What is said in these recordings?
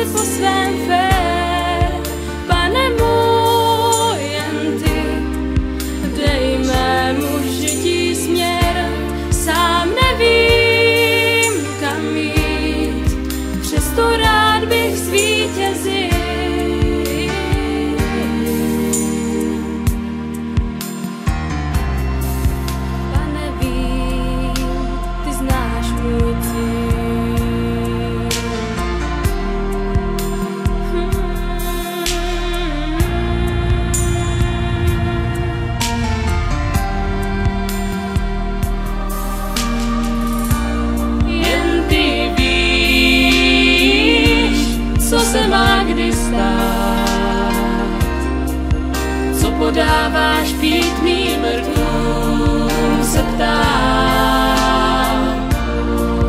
si po svém fér, Pane můj, jen ty, dej mému žití směr, sám nevím, kam jít, přesto rád bych zvítězil. Pane, vím, ty znáš můj cíl. Jen ty víš, co se má kdy stát, co podáváš pít mým rtům, se ptám.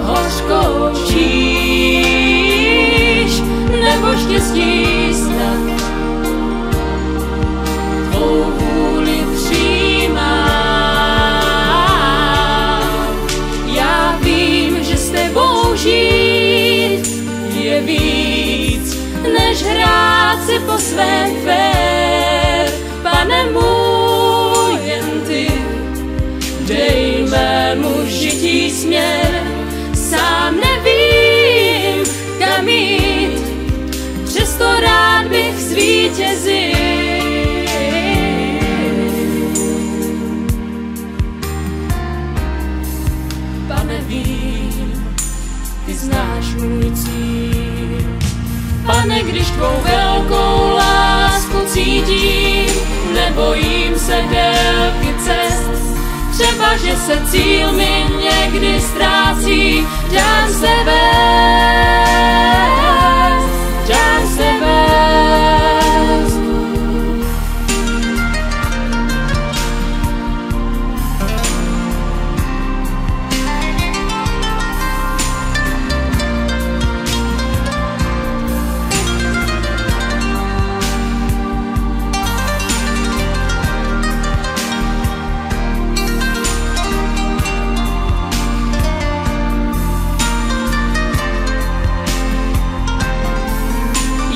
Hořkou číš, nebo štěstí snad, tvou vůli přijímám. Já vím, že s tebou žít je víc, než hrát si po svém fér. Pane můj, jen ty, dej mému žití směr, sám nevím, kam jít, přesto rád bych zvítězil. Pane, vím, ty znáš můj cíl. Pane, když tvou velkou lásku cítím, nebojím se délky cest, třeba, že se cíl mi někdy ztrácí, dám se vést, dám se vést.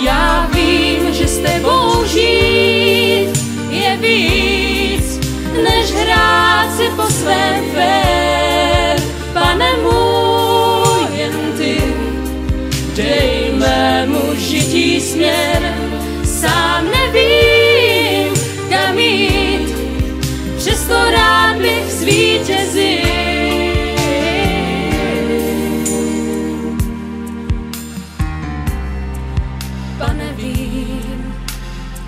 Já vím, že s tebou žít je víc, než hrát si po svém fér. Pane můj, jen ty, dej mému žití směr, sám nevím, kam jít, přesto rád bych zvítězil. Pane, vím,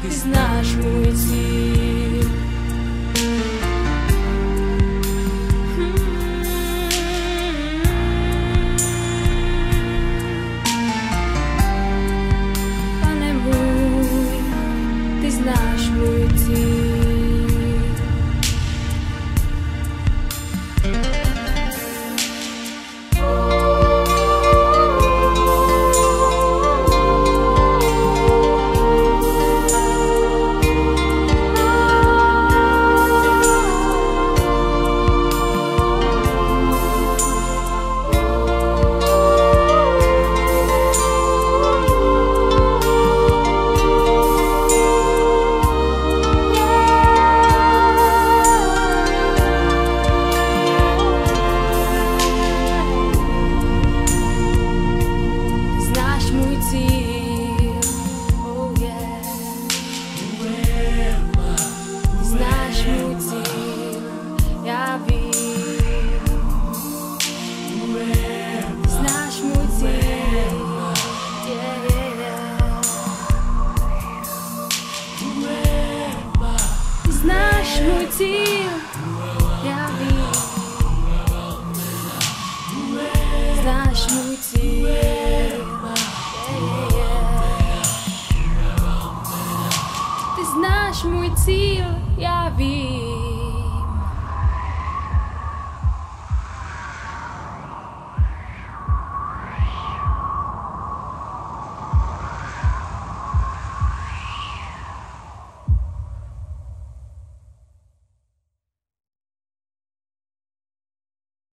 ty znáš můj cíl. Pane můj, ty znáš můj cíl. Znáš můj cíl, já vím. Znáš můj cíl, Ty znáš můj cíl, já vím.